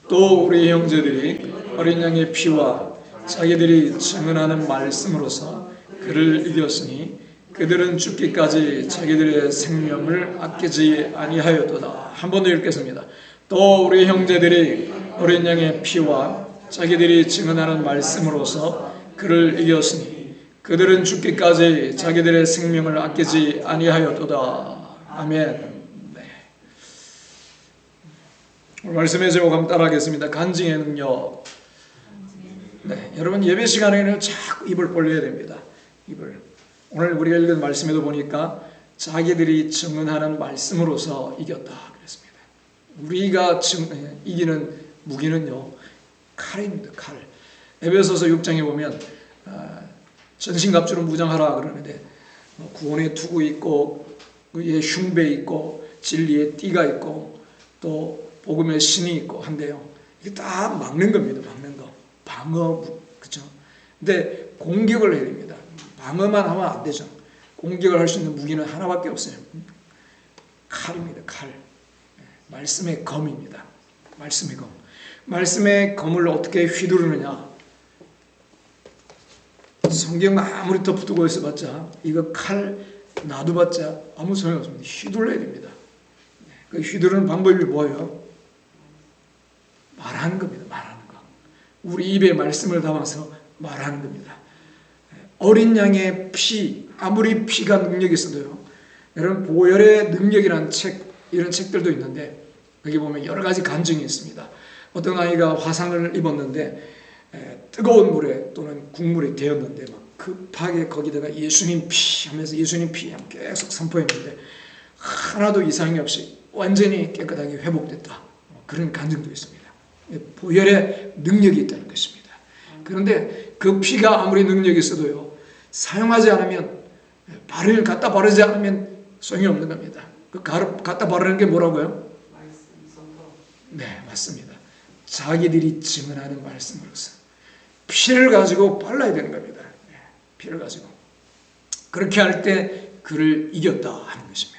또 우리 형제들이 어린 양의 피와 자기들이 증언하는 말씀으로서 그를 이겼으니 그들은 죽기까지 자기들의 생명을 아끼지 아니하였도다. 한 번 더 읽겠습니다. 또 우리 형제들이 어린 양의 피와 자기들이 증언하는 말씀으로서 그를 이겼으니 그들은 죽기까지 자기들의 생명을 아끼지 아니하였도다. 아멘. 오늘 말씀의 제목 한번 따라하겠습니다. 간증의 능력. 네, 여러분 예배 시간에는 자꾸 입을 벌려야 됩니다. 입을. 오늘 우리가 읽은 말씀에도 보니까 자기들이 증언하는 말씀으로서 이겼다 그랬습니다. 우리가 이기는 무기는요, 칼입니다. 칼. 에베소서 6장에 보면 전신갑주로 무장하라 그러는데 구원의 투구 있고 의의 흉배 있고 진리의 띠가 있고 또 복음의 신이 있고 한데요. 이게 다 막는 겁니다. 막는 거. 방어, 그렇죠? 근데 공격을 해야 됩니다. 방어만 하면 안 되죠. 공격을 할 수 있는 무기는 하나밖에 없어요. 칼입니다. 칼. 말씀의 검입니다. 말씀의 검. 말씀의 검을 어떻게 휘두르느냐? 성경 아무리 덮두고 있어봤자 이거 칼 놔둬봤자 아무 소용없습니다. 휘둘러야 됩니다. 그 휘두르는 방법이 뭐예요? 말하는 겁니다. 말하는 거. 우리 입에 말씀을 담아서 말하는 겁니다. 어린 양의 피, 아무리 피가 능력이 있어도요. 여러분 보혈의 능력이라는 책, 이런 책들도 있는데 여기 보면 여러 가지 간증이 있습니다. 어떤 아이가 화상을 입었는데 뜨거운 물에 또는 국물에 데웠는데 막 급하게 거기다가 예수님 피 하면서 예수님 피 계속 선포했는데 하나도 이상이 없이 완전히 깨끗하게 회복됐다. 그런 간증도 있습니다. 보혈의 능력이 있다는 것입니다. 그런데 그 피가 아무리 능력이 있어도요, 사용하지 않으면, 바르를 갖다 바르지 않으면 소용이 없는 겁니다. 그 갖다 바르는 게 뭐라고요? 네, 맞습니다. 자기들이 증언하는 말씀으로서 피를 가지고 발라야 되는 겁니다. 피를 가지고. 그렇게 할 때 그를 이겼다 하는 것입니다.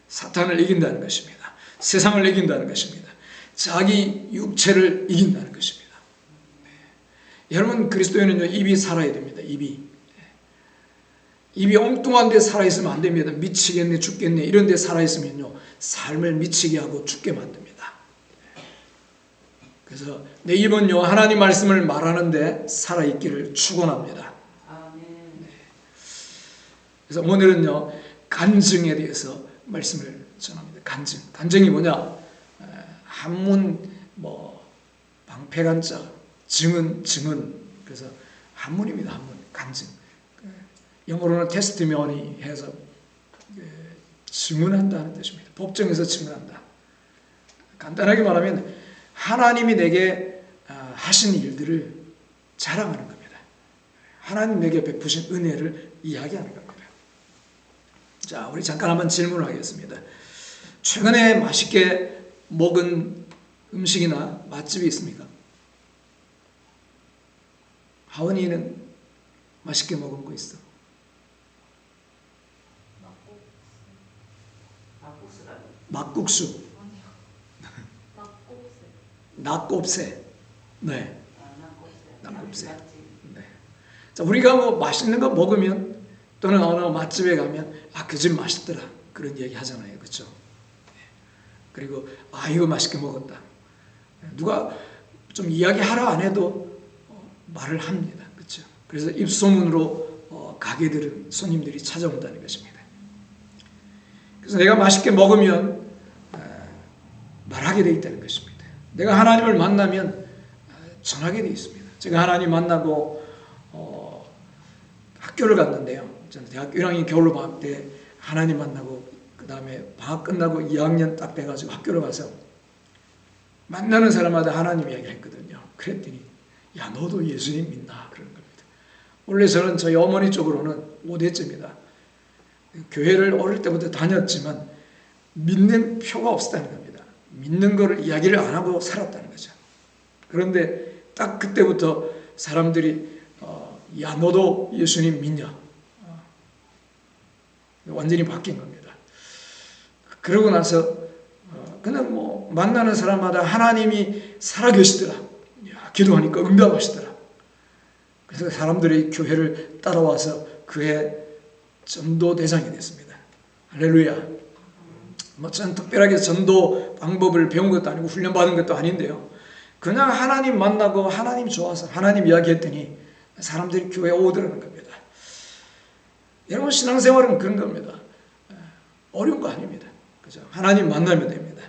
사탄을 이긴다는 것입니다. 세상을 이긴다는 것입니다. 자기 육체를 이긴다는 것입니다. 네. 여러분 그리스도인은요, 입이 살아야 됩니다. 입이 엉뚱한 데 살아있으면 안 됩니다. 미치겠네 죽겠네 이런 데 살아있으면요, 삶을 미치게 하고 죽게 만듭니다. 그래서 내 입은요, 하나님 말씀을 말하는데 살아있기를 축원합니다. 네. 그래서 오늘은요, 간증에 대해서 말씀을 전합니다. 간증이 뭐냐? 한문, 방패간자, 증언. 그래서 한문입니다. 한문, 간증. 영어로는 테스티머니 해서 증언한다는 뜻입니다. 법정에서 증언한다. 간단하게 말하면 하나님이 내게 하신 일들을 자랑하는 겁니다. 하나님 내게 베푸신 은혜를 이야기하는 겁니다. 자, 우리 잠깐 한번 질문을 하겠습니다. 최근에 맛있게 먹은 음식이나 맛집이 있습니까? 하원이는 맛있게 먹은 거 있어? 막국수. 낙곱새. 네. 낙곱새. 네. 자, 우리가 뭐 맛있는 거 먹으면 또는 어느 맛집에 가면 그 집 맛있더라 그런 얘기 하잖아요. 그렇죠? 그리고 이거 맛있게 먹었다. 누가 좀 이야기하라 안 해도 말을 합니다. 그렇죠? 그래서 입소문으로 가게들은 손님들이 찾아온다는 것입니다. 그래서 내가 맛있게 먹으면 말하게 돼 있다는 것입니다. 내가 하나님을 만나면 전하게 돼 있습니다. 제가 하나님 만나고 학교를 갔는데요. 저는 대학교 1학년 겨울방학 때 하나님 만나고 그 다음에 방학 끝나고 2학년 딱 돼가지고 학교를 가서 만나는 사람마다 하나님 이야기를 했거든요. 그랬더니 야 너도 예수님 믿나? 그러는 겁니다. 원래 저는 저희 어머니 쪽으로는 5대째입니다. 교회를 어릴 때부터 다녔지만 믿는 표가 없었다는 겁니다. 믿는 거를 이야기를 안 하고 살았다는 거죠. 그런데 딱 그때부터 사람들이 야 너도 예수님 믿냐? 완전히 바뀐 겁니다. 그러고 나서 그냥 만나는 사람마다 하나님이 살아계시더라. 기도하니까 응답하시더라. 그래서 사람들이 교회를 따라와서 그의 전도 대상이 됐습니다. 할렐루야. 전 특별하게 전도 방법을 배운 것도 아니고 훈련받은 것도 아닌데요. 그냥 하나님 만나고 하나님 좋아서 하나님 이야기했더니 사람들이 교회에 오더라는 겁니다. 여러분, 신앙생활은 그런 겁니다. 어려운 거 아닙니다. 그죠? 하나님 만나면 됩니다.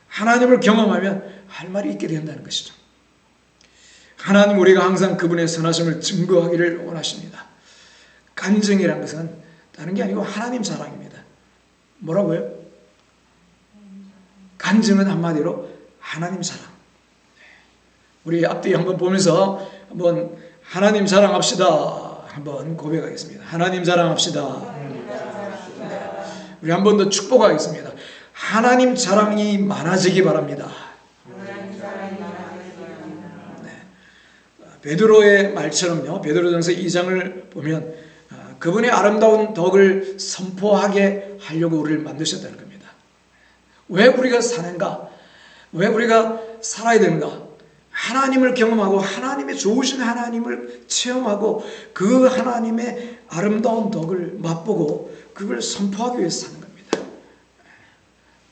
하나님을 경험하면 할 말이 있게 된다는 것이죠. 하나님, 우리가 항상 그분의 선하심을 증거하기를 원하십니다. 간증이란 것은 다른 게 아니고 하나님 자랑입니다. 뭐라고요? 간증은 한마디로 하나님 자랑. 우리 앞뒤 한번 보면서 한번 하나님 자랑합시다. 한번 고백하겠습니다. 하나님 자랑합시다. 우리 한 번 더 축복하겠습니다. 하나님 자랑이 많아지기 바랍니다. 베드로의 말처럼요, 베드로전서 2장을 보면 그분의 아름다운 덕을 선포하게 하려고 우리를 만드셨다는 겁니다. 왜 우리가 사는가? 왜 우리가 살아야 되는가? 하나님을 경험하고 하나님의 좋으신 하나님을 체험하고 그 하나님의 아름다운 덕을 맛보고 그걸 선포하기 위해서 사는 겁니다.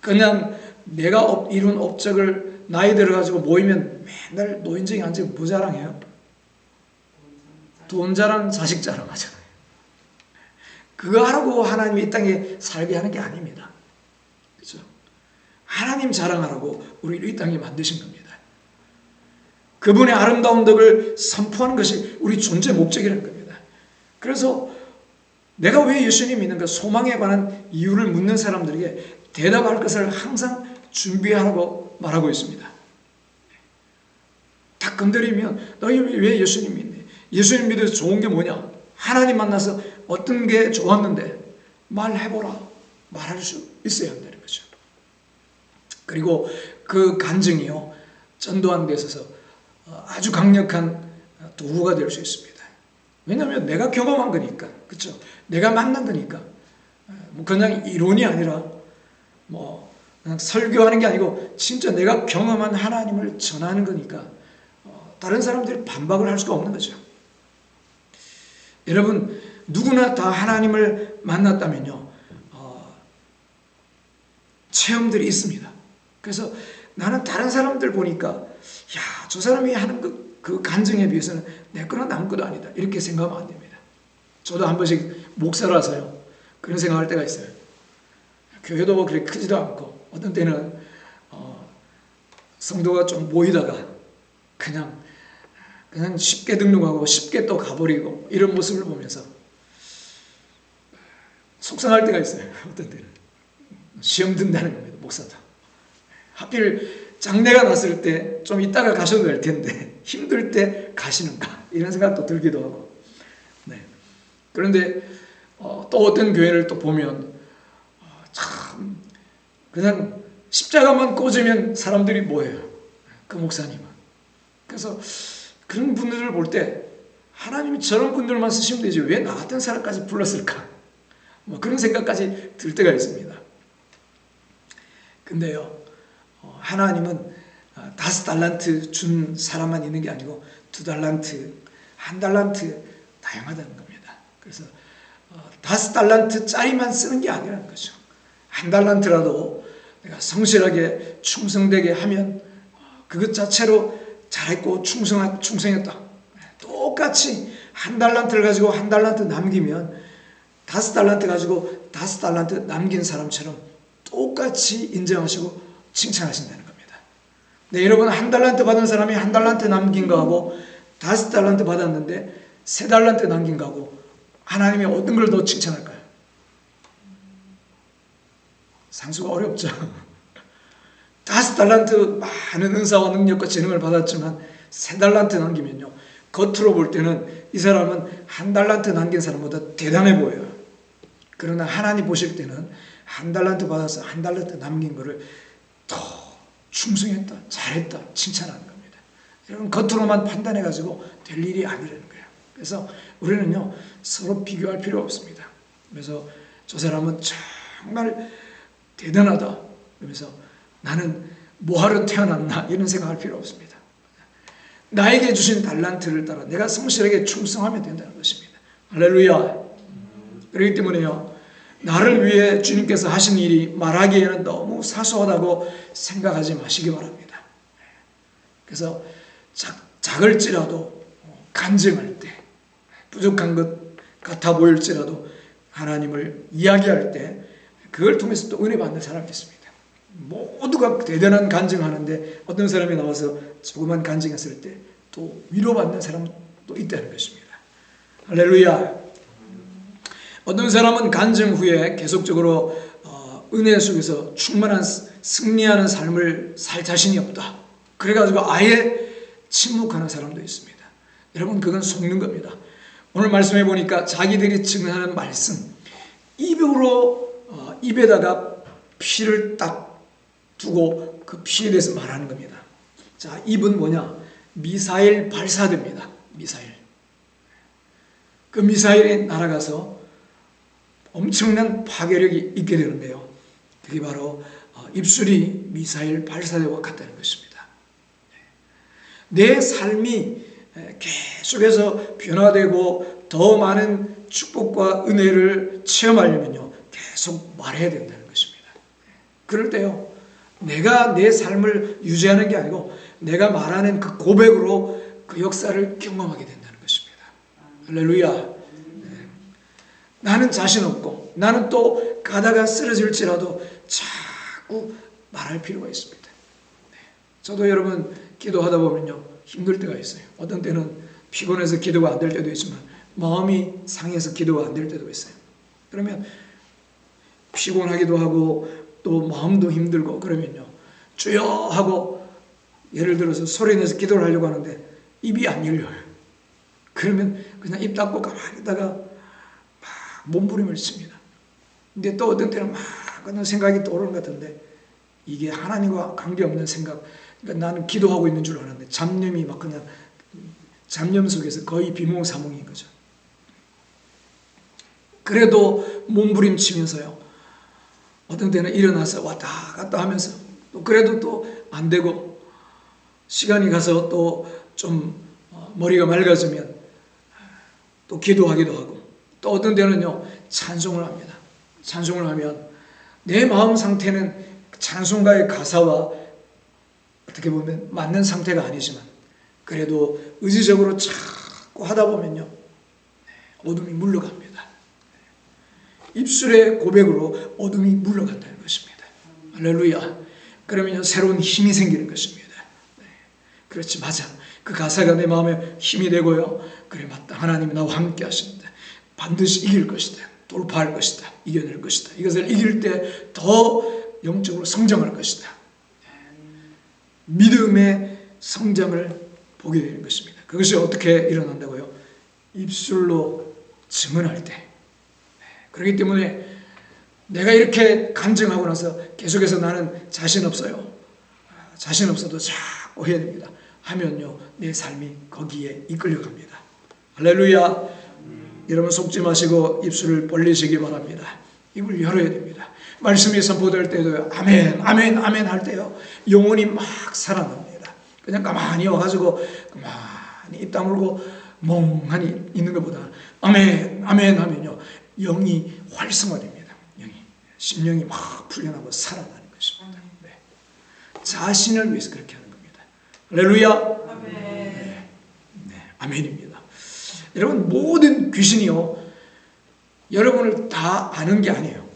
그냥 내가 이룬 업적을 나이 들어가지고 모이면 맨날 노인정에 앉아서 뭐 자랑해요? 돈 자랑, 자식 자랑 하잖아요. 그거 하라고 하나님이 이 땅에 살게 하는 게 아닙니다. 그렇죠? 하나님 자랑하라고 우리를 이 땅에 만드신 겁니다. 그분의 아름다운 덕을 선포하는 것이 우리 존재 목적이라는 겁니다. 그래서 내가 왜 예수님 믿는가, 소망에 관한 이유를 묻는 사람들에게 대답할 것을 항상 준비하라고 말하고 있습니다. 딱 건드리면 너희 왜 예수님 믿니? 예수님 믿어서 좋은 게 뭐냐? 하나님 만나서 어떤 게 좋았는데 말해보라. 말할 수 있어야 한다는 거죠. 그리고 그 간증이요, 전도하는 데 있어서 아주 강력한 도구가 될 수 있습니다. 왜냐하면 내가 경험한 거니까, 그렇죠? 내가 만난 거니까. 그냥 이론이 아니라 그냥 설교하는 게 아니고 진짜 내가 경험한 하나님을 전하는 거니까 다른 사람들이 반박을 할 수가 없는 거죠. 여러분, 누구나 다 하나님을 만났다면요, 체험들이 있습니다. 그래서 나는 다른 사람들 보니까 야, 저 사람이 하는 그 간증에 비해서는 내 거는 아무것도 아니다, 이렇게 생각하면 안 됩니다. 저도 한 번씩 목사라서요, 그런 생각할 때가 있어요. 교회도 그렇게 크지도 않고 어떤 때는 성도가 좀 모이다가 그냥 쉽게 등록하고 쉽게 또 가버리고 이런 모습을 보면서 속상할 때가 있어요. 어떤 때는 시험 든다는 겁니다. 목사도 하필 장례가 났을 때 좀 이따가 가셔도 될 텐데 힘들 때 가시는가, 이런 생각도 들기도 하고. 네. 그런데 또 어떤 교회를 또 보면 참 그냥 십자가만 꽂으면 사람들이 뭐예요? 그 목사님은. 그래서 그런 분들을 볼 때 하나님이 저런 분들만 쓰시면 되지 왜 나 같은 사람까지 불렀을까? 그런 생각까지 들 때가 있습니다. 근데요, 하나님은 5달란트 준 사람만 있는 게 아니고 2달란트, 1달란트 다양하다는 겁니다. 그래서 5달란트짜리만 쓰는 게 아니라는 거죠. 1달란트라도 내가 성실하게 충성되게 하면 그것 자체로 잘했고 충성했다. 똑같이 1달란트를 가지고 1달란트 남기면 5달란트 가지고 5달란트 남긴 사람처럼 똑같이 인정하시고 칭찬하신다는 겁니다. 네, 여러분, 1달란트 받은 사람이 1달란트 남긴 거하고 5달란트 받았는데 3달란트 남긴 거하고 하나님이 어떤 걸 더 칭찬할까요? 상수가 어렵죠. 5달란트 많은 은사와 능력과 재능을 받았지만 3달란트 남기면요, 겉으로 볼 때는 이 사람은 1달란트 남긴 사람보다 대단해 보여요. 그러나 하나님 보실 때는 1달란트 받아서 1달란트 남긴 거를 더 충성했다, 잘했다, 칭찬하는 겁니다. 여러분, 겉으로만 판단해가지고 될 일이 아니라는 거예요. 그래서 우리는요, 서로 비교할 필요 없습니다. 그래서 저 사람은 정말 대단하다 그러면서 나는 뭐하러 태어났나 이런 생각할 필요 없습니다. 나에게 주신 달란트를 따라 내가 성실하게 충성하면 된다는 것입니다. 할렐루야. 그렇기 때문에요, 나를 위해 주님께서 하신 일이 말하기에는 너무 사소하다고 생각하지 마시기 바랍니다. 그래서 작을지라도 간증할 때, 부족한 것 같아 보일지라도 하나님을 이야기할 때 그걸 통해서 또 은혜 받는 사람이 있습니다. 모두가 대단한 간증하는데 어떤 사람이 나와서 조그만 간증했을 때 또 위로받는 사람도 있다는 것입니다. 할렐루야. 어떤 사람은 간증 후에 계속적으로 은혜 속에서 충만한 승리하는 삶을 살 자신이 없다. 그래가지고 아예 침묵하는 사람도 있습니다. 여러분, 그건 속는 겁니다. 오늘 말씀해 보니까 자기들이 증언하는 말씀, 입에다가 피를 딱 두고 그 피에 대해서 말하는 겁니다. 자, 입은 뭐냐? 미사일 발사대입니다. 미사일. 그 미사일이 날아가서 엄청난 파괴력이 있게 되는데요. 그게 바로 입술이 미사일 발사대와 같다는 것입니다. 내 삶이 계속해서 변화되고 더 많은 축복과 은혜를 체험하려면요, 계속 말해야 된다는 것입니다. 그럴 때요, 내가 내 삶을 유지하는 게 아니고 내가 말하는 그 고백으로 그 역사를 경험하게 된다는 것입니다. 할렐루야. 나는 자신 없고 나는 또 가다가 쓰러질지라도 자꾸 말할 필요가 있습니다. 저도 여러분 기도하다 보면요, 힘들 때가 있어요. 어떤 때는 피곤해서 기도가 안 될 때도 있지만 마음이 상해서 기도가 안 될 때도 있어요. 그러면 피곤하기도 하고 또 마음도 힘들고 그러면요, 주여 하고 예를 들어서 소리내서 기도를 하려고 하는데 입이 안 열려요. 그러면 그냥 입 닫고 가만히 있다가 막 몸부림을 칩니다. 근데 또 어떤 때는 막 그런 생각이 떠오르는 것 같은데 이게 하나님과 관계없는 생각, 그러니까 나는 기도하고 있는 줄 알았는데 잡념이 막 그냥 잡념 속에서 거의 비몽사몽인 거죠. 그래도 몸부림치면서요, 어떤 때는 일어나서 왔다 갔다 하면서 또 그래도 또 안 되고 시간이 가서 또 좀 머리가 맑아지면 또 기도하기도 하고 또 어떤 때는요, 찬송을 합니다. 찬송을 하면 내 마음 상태는 찬송가의 가사와 어떻게 보면 맞는 상태가 아니지만 그래도 의지적으로 자꾸 하다 보면요, 어둠이 물러갑니다. 입술의 고백으로 어둠이 물러간다는 것입니다. 할렐루야. 그러면 새로운 힘이 생기는 것입니다. 그렇지, 맞아. 그 가사가 내 마음에 힘이 되고요. 그래, 맞다. 하나님이 나와 함께 하신다. 반드시 이길 것이다. 돌파할 것이다. 이겨낼 것이다. 이것을 이길 때 더 영적으로 성장할 것이다. 믿음의 성장을 보게 되는 것입니다. 그것이 어떻게 일어난다고요? 입술로 증언할 때. 그렇기 때문에 내가 이렇게 간증하고 나서 계속해서 나는 자신 없어요. 자신 없어도 자꾸 해야 됩니다. 하면요, 내 삶이 거기에 이끌려갑니다. 할렐루야. 여러분 속지 마시고 입술을 벌리시기 바랍니다. 입을 열어야 됩니다. 말씀이 선포될 때도 아멘, 아멘, 아멘 할 때요, 영혼이 막 살아납니다. 그냥 가만히 와가지고 가만히 입 다물고 멍하니 있는 것보다 아멘, 아멘 하면요, 영이 활성화됩니다. 심령이 막 풀려나고 살아나는 것입니다. 네. 자신을 위해서 그렇게 하는 겁니다. 할렐루야. 아멘. 네. 아멘입니다. 여러분, 모든 귀신이요, 여러분을 다 아는 게 아니에요.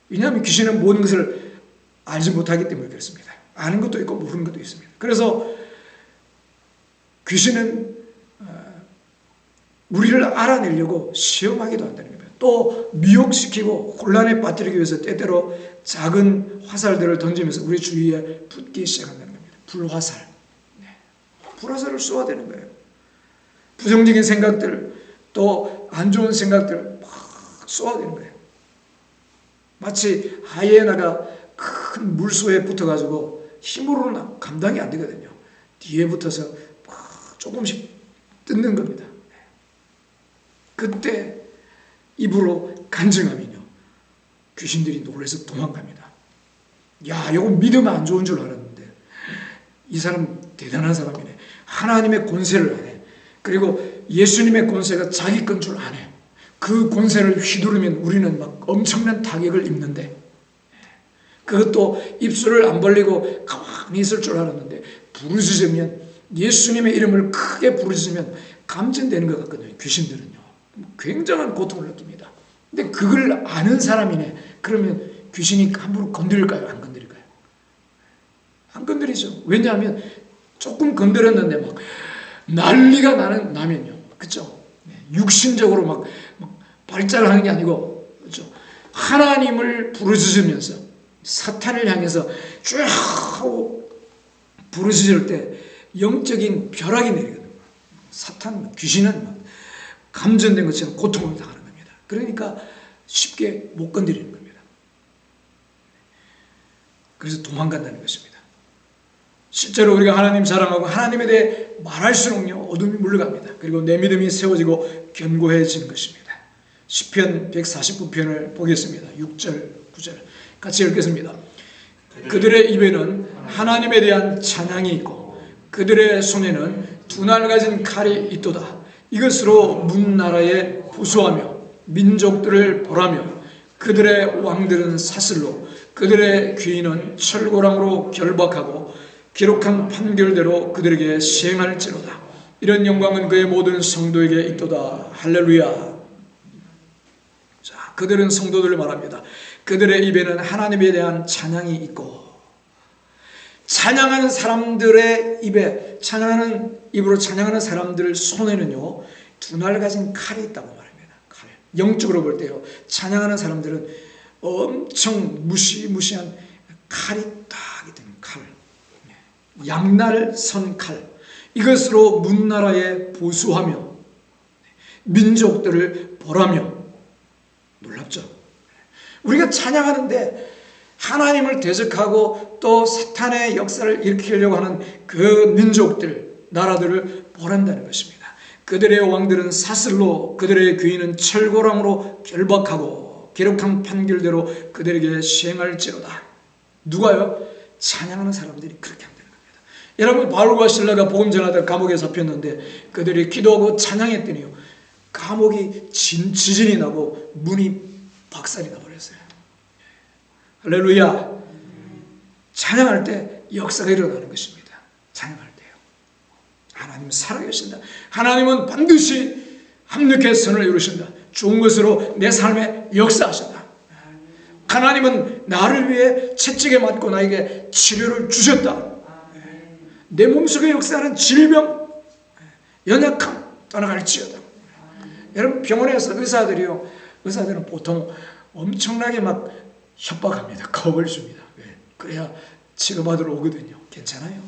왜냐하면 귀신은 모든 것을 알지 못하기 때문에 그렇습니다. 아는 것도 있고 모르는 것도 있습니다. 그래서 귀신은 우리를 알아내려고 시험하기도 한다는 겁니다. 또 미혹시키고 혼란에 빠뜨리기 위해서 때때로 작은 화살들을 던지면서 우리 주위에 붙기 시작한다는 겁니다. 불화살. 불화살을 쏘아대는 거예요. 부정적인 생각들, 또 안 좋은 생각들 막 쏘아대는 거예요. 마치 하이에나가 큰 물소에 붙어가지고 힘으로는 감당이 안 되거든요. 뒤에 붙어서 막 조금씩 뜯는 겁니다. 그때 입으로 간증하면요, 귀신들이 놀라서 도망갑니다. 야, 이거 믿으면 안 좋은 줄 알았는데 이 사람 대단한 사람이네. 하나님의 권세를 아네. 그리고 예수님의 권세가 자기 건 줄 아네. 그 권세를 휘두르면 우리는 막 엄청난 타격을 입는데, 그것도 입술을 안 벌리고 가만히 있을 줄 알았는데, 부르짖으면, 예수님의 이름을 크게 부르짖으면 감전되는 것 같거든요. 귀신들은요. 굉장한 고통을 느낍니다. 근데 그걸 아는 사람이네. 그러면 귀신이 함부로 건드릴까요? 안 건드릴까요? 안 건드리죠. 왜냐하면 조금 건드렸는데 막 난리가 나면요. 그렇죠? 육신적으로 막 발작을 하는 게 아니고, 그렇죠? 하나님을 부르짖으면서 사탄을 향해서 쭉 하고 부르짖을 때 영적인 벼락이 내리거든요. 사탄, 귀신은 막 감전된 것처럼 고통을 당하는 겁니다. 그러니까 쉽게 못 건드리는 겁니다. 그래서 도망간다는 것입니다. 실제로 우리가 하나님 사랑하고 하나님에 대해 말할수록요, 어둠이 물러갑니다. 그리고 내 믿음이 세워지고 견고해지는 것입니다. 시편 149편을 보겠습니다. 6절, 9절 같이 읽겠습니다. 그들의 입에는 하나님에 대한 찬양이 있고 그들의 손에는 두날 가진 칼이 있도다. 이것으로 문나라에 보수하며 민족들을 벌하며 그들의 왕들은 사슬로 그들의 귀인은 철고랑으로 결박하고 기록한 판결대로 그들에게 시행할지로다. 이런 영광은 그의 모든 성도에게 있도다. 할렐루야. 자, 그들은 성도들을 말합니다. 그들의 입에는 하나님에 대한 찬양이 있고, 찬양하는 사람들의 입에, 찬양하는 입으로 찬양하는 사람들 손에는요, 두날 가진 칼이 있다고 말합니다. 칼. 영적으로 볼 때요, 찬양하는 사람들은 엄청 무시무시한 칼이 딱 있는 칼. 양날 선 칼. 이것으로 문나라에 보수하며 민족들을 벌하며. 놀랍죠? 우리가 찬양하는데 하나님을 대적하고 또 사탄의 역사를 일으키려고 하는 그 민족들, 나라들을 벌한다는 것입니다. 그들의 왕들은 사슬로 그들의 귀인은 철고랑으로 결박하고 기록한 판결대로 그들에게 시행할지로다. 누가요? 찬양하는 사람들이 그렇게 한다는 겁니다. 여러분, 바울과 실라가 복음 전하다 감옥에 잡혔는데 그들이 기도하고 찬양했더니요, 감옥이 지진이 나고 문이 박살이 나버렸어요. 할렐루야. 찬양할 때 역사가 일어나는 것입니다. 찬양할 때요. 하나님 살아계신다. 하나님은 반드시 합력의 선을 이루신다. 좋은 것으로 내 삶에 역사하신다. 하나님은 나를 위해 채찍에 맞고 나에게 치료를 주셨다. 내 몸속에 역사하는 질병, 연약함 떠나갈지어다. 여러분, 병원에서 의사들은 보통 엄청나게 막 협박합니다. 겁을 줍니다. 그래야 치료받으러 오거든요. 괜찮아요.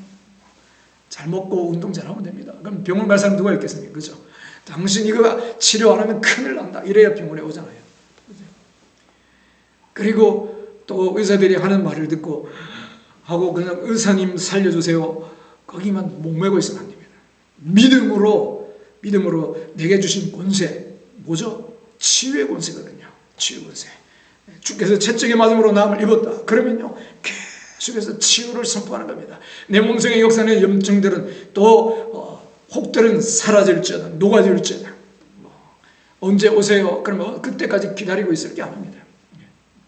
잘 먹고 운동 잘하면 됩니다. 그럼 병원 갈 사람 누가 있겠습니까? 그죠? 당신 이거 치료 안 하면 큰일 난다. 이래야 병원에 오잖아요. 그죠? 그리고 또 의사들이 하는 말을 듣고 하고 그냥 의사님 살려주세요. 거기만 목매고 있으면 안 됩니다. 믿음으로 내게 주신 권세, 뭐죠? 치유의 권세거든요. 치유 권세. 주께서 채찍에 맞음으로 나음을 입었다. 그러면요, 계속해서 치유를 선포하는 겁니다. 내 몸속에 역사하는 염증들은 또 혹들은 사라질지어다. 녹아질지어다. 언제 오세요? 그러면 그때까지 기다리고 있을 게 아닙니다.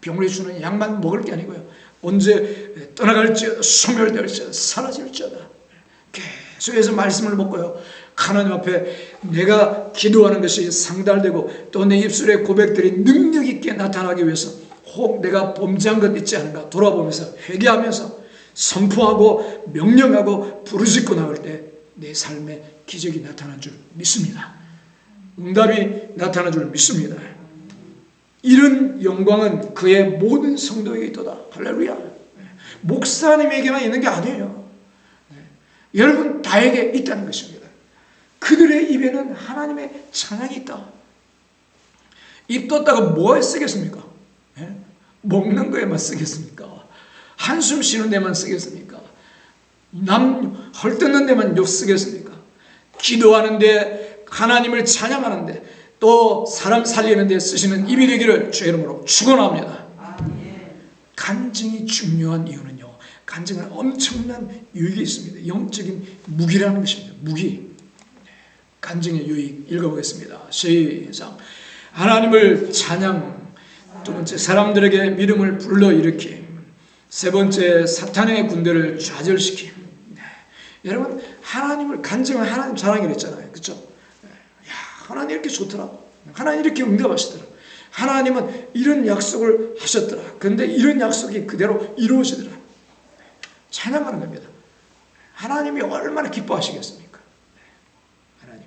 병원에 주는 약만 먹을 게 아니고요. 언제 떠나갈지어다. 소멸될지어다. 사라질지어다. 계속해서 말씀을 먹고요, 하나님 앞에 내가 기도하는 것이 상달되고 또 내 입술의 고백들이 능력 있게 나타나기 위해서 혹 내가 범죄한 것 있지 않은가 돌아보면서 회개하면서 선포하고 명령하고 부르짖고 나올 때 내 삶에 기적이 나타난 줄 믿습니다. 응답이 나타난 줄 믿습니다. 이런 영광은 그의 모든 성도에게 있도다. 할렐루야. 목사님에게만 있는 게 아니에요. 여러분 다에게 있다는 것입니다. 그들의 입에는 하나님의 찬양이 있다. 입 떴다가 뭐에 쓰겠습니까? 먹는 거에만 쓰겠습니까? 한숨 쉬는 데만 쓰겠습니까? 남 헐뜯는 데만 욕 쓰겠습니까? 기도하는데, 하나님을 찬양하는데, 또 사람 살리는 데 쓰시는 입이 되기를 주의 이름으로 축원합니다. 간증이 중요한 이유는요, 간증은 엄청난 유익이 있습니다. 영적인 무기라는 것입니다. 무기. 간증의 유익 읽어보겠습니다. 시작. 하나님을 찬양. 두 번째, 사람들에게 믿음을 불러일으킴. 세 번째, 사탄의 군대를 좌절시킴. 여러분, 하나님을 간증을 하나님 자랑이라 했잖아요. 그렇죠? 야, 하나님 이렇게 좋더라. 하나님 이렇게 응답하시더라. 하나님은 이런 약속을 하셨더라. 그런데 이런 약속이 그대로 이루어지더라. 찬양하는 겁니다. 하나님이 얼마나 기뻐하시겠습니까? 하나님이.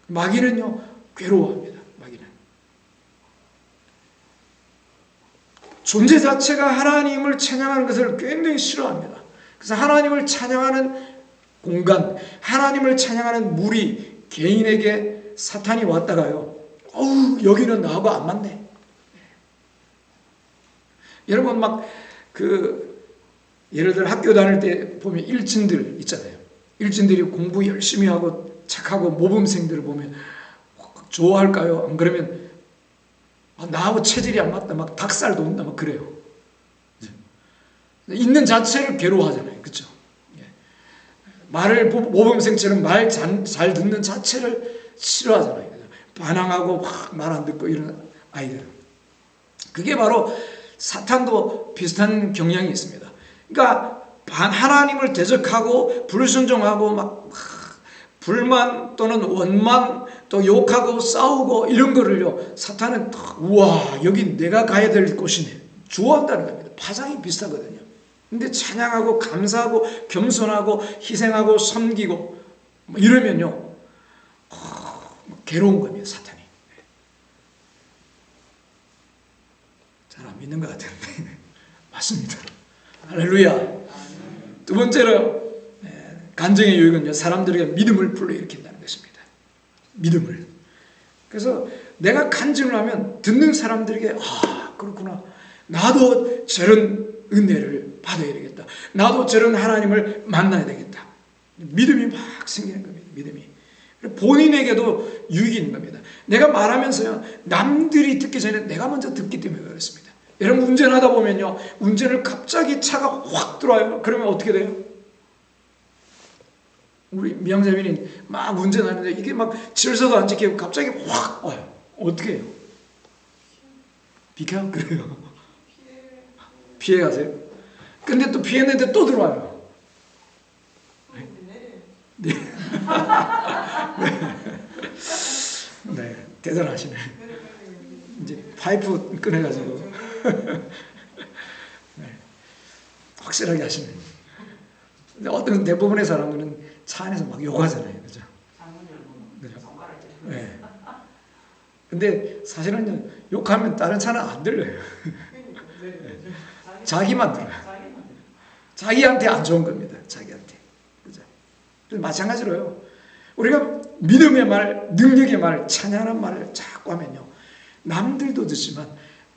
마귀는요, 괴로워합니다. 마귀는. 존재 자체가 하나님을 찬양하는 것을 굉장히 싫어합니다. 그래서 하나님을 찬양하는 공간, 하나님을 찬양하는 무리, 개인에게 사탄이 왔다가요, 어우, 여기는 나하고 안 맞네. 여러분, 예를 들어 학교 다닐 때 보면 일진들 있잖아요. 일진들이 공부 열심히 하고 착하고 모범생들을 보면 좋아할까요? 안 그러면 나하고 체질이 안 맞다, 막 닭살 돋는다, 막 그래요. 있는 자체를 괴로워하잖아요. 그렇죠? 말을 모범생처럼 말 잘 듣는 자체를 싫어하잖아요. 반항하고 말 안 듣고 이런 아이들. 그게 바로 사탄도 비슷한 경향이 있습니다. 그러니까 하나님을 대적하고 불순종하고 막 불만 또는 원망 또 욕하고 싸우고 이런 거를요, 사탄은 우와, 여기 내가 가야 될 곳이네, 좋아한다는 겁니다. 파장이 비슷하거든요. 근데 찬양하고 감사하고 겸손하고 희생하고 섬기고 이러면요, 괴로운 겁니다. 사탄이. 잘 안 믿는 것 같은데 맞습니다. 할렐루야. 두 번째로 간증의 유익은요, 사람들에게 믿음을 불러일으킨다는 것입니다. 믿음을. 그래서 내가 간증을 하면 듣는 사람들에게 그렇구나, 나도 저런 은혜를 받아야 되겠다, 나도 저런 하나님을 만나야 되겠다. 믿음이 막 생기는 겁니다. 믿음이. 본인에게도 유익이 있는 겁니다. 내가 말하면서요, 남들이 듣기 전에 내가 먼저 듣기 때문에 그렇습니다. 여러분, 운전하다 보면요, 운전을 갑자기 차가 확 들어와요. 그러면 어떻게 돼요? 우리 미양자매님 막 운전하는데 이게 막 질서도 안 지키고 갑자기 확 와요. 어떻게 해요? 비켜? 그래요. 피해 가세요. 근데 또 피했는데 또 들어와요. 네. 네, 대단하시네. 이제 파이프 꺼내가지고 네, 확실하게 하시네. 근데 어떤 대부분의 사람들은 차 안에서 막 욕하잖아요, 그죠? 그죠? 네. 근데 사실은 욕하면 다른 차는 안 들려요. 네. 자기만 들어요. 자기한테 안 좋은 겁니다. 자기한테. 그죠? 마찬가지로요, 우리가 믿음의 말, 능력의 말, 찬양하는 말을 자꾸 하면요, 남들도 듣지만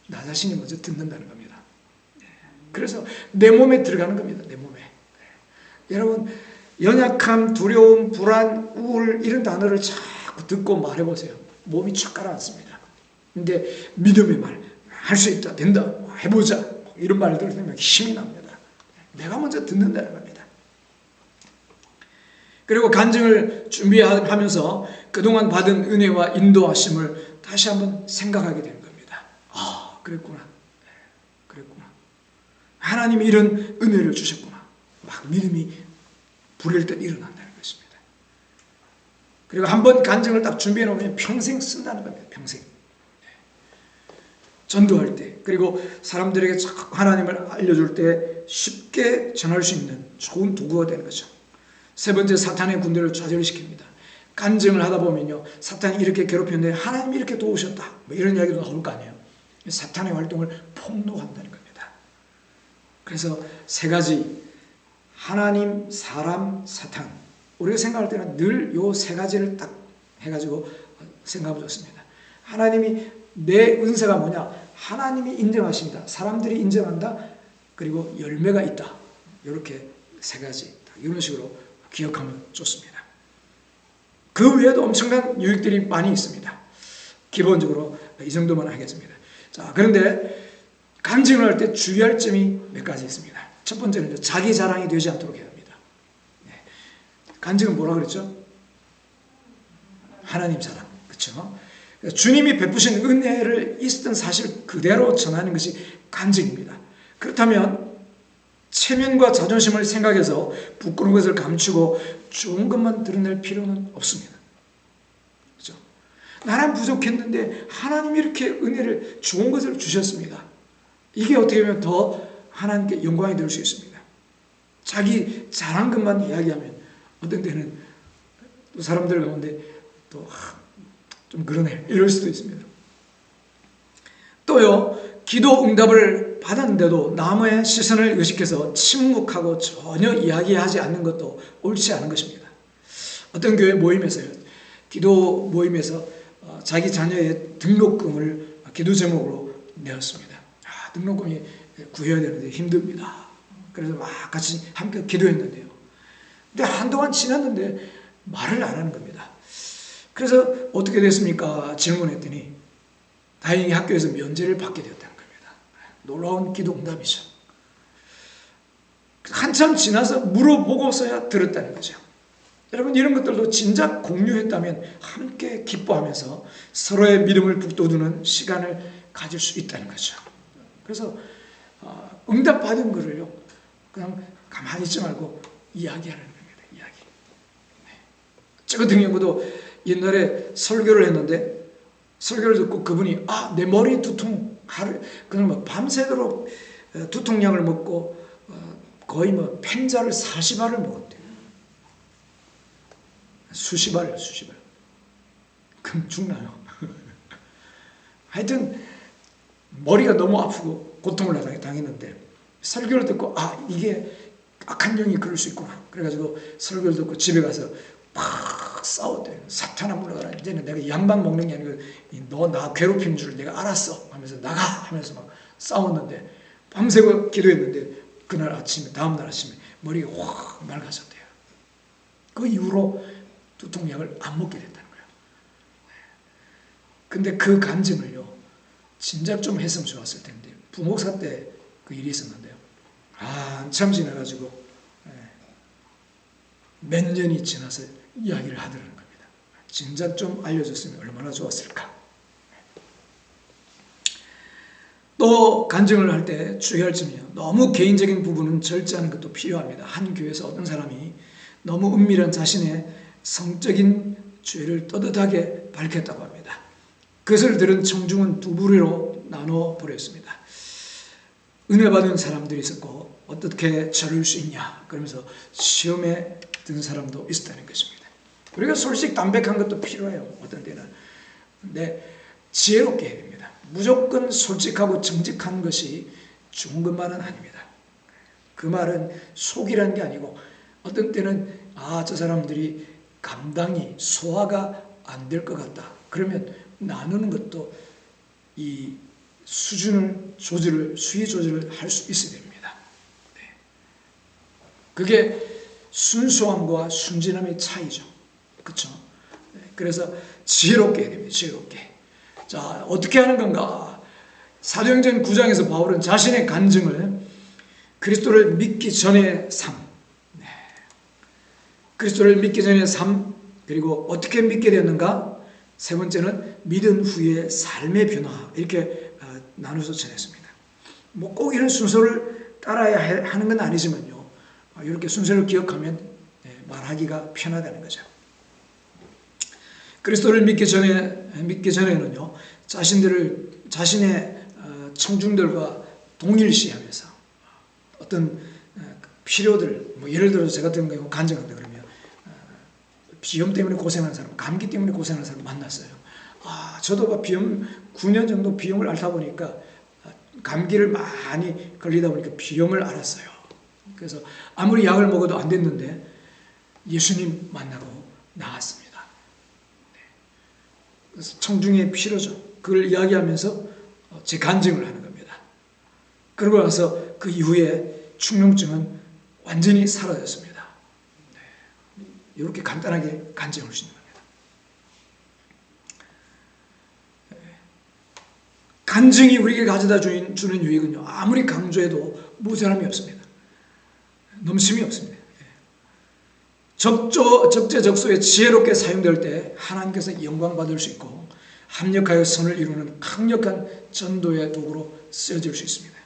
나 자신이 먼저 듣는다는 겁니다. 그래서 내 몸에 들어가는 겁니다. 내 몸에. 여러분, 연약함, 두려움, 불안, 우울 이런 단어를 자꾸 듣고 말해보세요. 몸이 쫙 가라앉습니다. 근데 믿음의 말, 할 수 있다, 된다, 해보자, 이런 말들 들으면 힘이 납니다. 내가 먼저 듣는다는 겁니다. 그리고 간증을 준비하면서 그동안 받은 은혜와 인도하심을 다시 한번 생각하게 되는 겁니다. 그랬구나. 그랬구나. 하나님이 이런 은혜를 주셨구나. 막 믿음이 불일 듯 일어난다는 것입니다. 그리고 한번 간증을 딱 준비해 놓으면 평생 쓴다는 겁니다. 평생. 전도할 때, 그리고 사람들에게 하나님을 알려줄 때 쉽게 전할 수 있는 좋은 도구가 되는 거죠. 세 번째, 사탄의 군대를 좌절시킵니다. 간증을 하다 보면요, 사탄이 이렇게 괴롭혔는데 하나님이 이렇게 도우셨다, 뭐 이런 이야기도 나올 거 아니에요. 사탄의 활동을 폭로한다는 겁니다. 그래서 세 가지, 하나님, 사람, 사탄. 우리가 생각할 때는 늘 요 세 가지를 딱 해가지고 생각하면 좋습니다. 하나님이, 내 은사가 뭐냐? 하나님이 인정하십니다. 사람들이 인정한다. 그리고 열매가 있다. 이렇게 세 가지, 이런 식으로 기억하면 좋습니다. 그 외에도 엄청난 유익들이 많이 있습니다. 기본적으로 이 정도만 하겠습니다. 자, 그런데 간증을 할 때 주의할 점이 몇 가지 있습니다. 첫 번째는 자기 자랑이 되지 않도록 해야 합니다. 간증은 뭐라 그랬죠? 하나님 자랑. 그렇죠? 주님이 베푸신 은혜를 있었던 사실 그대로 전하는 것이 간증입니다. 그렇다면 체면과 자존심을 생각해서 부끄러운 것을 감추고 좋은 것만 드러낼 필요는 없습니다. 그렇죠? 나는 부족했는데 하나님이 이렇게 은혜를 좋은 것을 주셨습니다. 이게 어떻게 보면 더 하나님께 영광이 될 수 있습니다. 자기 잘한 것만 이야기하면 어떤 때는 또 사람들 가운데 또 좀 그러네 이럴 수도 있습니다. 또요, 기도 응답을 받았는데도 남의 시선을 의식해서 침묵하고 전혀 이야기하지 않는 것도 옳지 않은 것입니다. 어떤 교회 모임에서요, 기도 모임에서 자기 자녀의 등록금을 기도 제목으로 내었습니다. 등록금이 구해야 되는데 힘듭니다. 그래서 막 같이 함께 기도했는데요. 근데 한동안 지났는데 말을 안 하는 겁니다. 그래서 어떻게 됐습니까? 질문했더니 다행히 학교에서 면제를 받게 되었다는 겁니다. 놀라운 기도 응답이죠. 한참 지나서 물어보고서야 들었다는 거죠. 여러분, 이런 것들도 진작 공유했다면 함께 기뻐하면서 서로의 믿음을 북돋우는 시간을 가질 수 있다는 거죠. 그래서 응답받은 거를요, 그냥 가만히 있지 말고 이야기하라는 겁니다. 이야기. 저 같은 경우도 옛날에 설교를 했는데 설교를 듣고 그분이 내 머리 두통 그냥 뭐 밤새도록 두통약을 먹고 거의 뭐 펜자를 40알을 먹었대요. 수십알. 그럼 죽나요? 하여튼 머리가 너무 아프고 고통을 당했는데 설교를 듣고 이게 악한 영이 그럴 수 있구나. 그래가지고 설교를 듣고 집에 가서 막 싸웠대요. 사탄아 물러가라. 이제는 내가 양반 먹는 게 아니고 너 나 괴롭힌 줄 내가 알았어 하면서 나가 하면서 막 싸웠는데 밤새고 기도했는데 그날 아침에 다음날 아침에 머리가 확 맑아졌대요. 그 이후로 두통약을 안 먹게 됐다는 거예요. 근데 그 간증을요, 진작 좀 했으면 좋았을 텐데 부목사 때 그 일이 있었는데요. 한참 지나가지고 몇 년이 지나서 이야기를 하더라는 겁니다. 진작 좀 알려줬으면 얼마나 좋았을까. 또 간증을 할 때 주의할 점이요, 너무 개인적인 부분은 절제하는 것도 필요합니다. 한 교회에서 어떤 사람이 너무 은밀한 자신의 성적인 죄를 떳떳하게 밝혔다고 합니다. 그것을 들은 청중은 두 부류로 나눠 버렸습니다. 은혜 받은 사람들이 있었고 어떻게 저럴 수 있냐 그러면서 시험에 든 사람도 있었다는 것입니다. 우리가 솔직 담백한 것도 필요해요. 어떤 때는. 근데 지혜롭게 해야 됩니다. 무조건 솔직하고 정직한 것이 좋은 것만은 아닙니다. 그 말은 속이라는 게 아니고 어떤 때는 저 사람들이 감당이 소화가 안 될 것 같다. 그러면 나누는 것도 이 수준을 수위 조절을 할 수 있어야 됩니다. 그게 순수함과 순진함의 차이죠. 그렇죠? 그래서 지혜롭게 해야 됩니다. 지혜롭게. 자, 어떻게 하는 건가? 사도행전 9장에서 바울은 자신의 간증을 그리스도를 믿기 전의 삶, 그리스도를 믿기 전의 삶, 그리고 어떻게 믿게 됐는가? 세 번째는 믿은 후의 삶의 변화, 이렇게 나눠서 전했습니다. 뭐 꼭 이런 순서를 따라야 하는 건 아니지만요, 이렇게 순서를 기억하면 말하기가 편하다는 거죠. 그리스도를 믿기 전에는요, 자신의 청중들과 동일시하면서 어떤 필요들, 뭐 예를 들어서 제가 같은 경우 간증한다 그러면 비염 때문에 고생하는 사람, 감기 때문에 고생하는 사람 만났어요. 저도 비염 9년 정도 비염을 앓다 보니까 감기를 많이 걸리다 보니까 비염을 앓았어요. 그래서 아무리 약을 먹어도 안 됐는데 예수님 만나고 나았습니다. 그래서 청중의 필요죠. 그걸 이야기하면서 제 간증을 하는 겁니다. 그러고 나서 그 이후에 축농증은 완전히 사라졌습니다. 이렇게 간단하게 간증할 수 있는 겁니다. 간증이 우리에게 가져다 주는 유익은요, 아무리 강조해도 모자람이 없습니다. 넘침이 없습니다. 적재적소에 지혜롭게 사용될 때 하나님께서 영광 받을 수 있고 합력하여 선을 이루는 강력한 전도의 도구로 쓰여질 수 있습니다.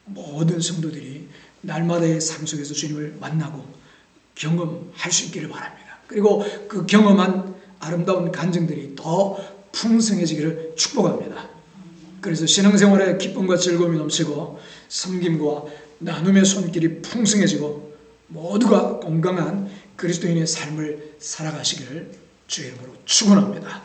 모든 성도들이 날마다의 삶 속에서 주님을 만나고 경험할 수 있기를 바랍니다. 그리고 그 경험한 아름다운 간증들이 더 풍성해지기를 축복합니다. 그래서 신앙생활에 기쁨과 즐거움이 넘치고 섬김과 나눔의 손길이 풍성해지고 모두가 건강한 그리스도인의 삶을 살아가시기를 주의 이름으로 축원합니다.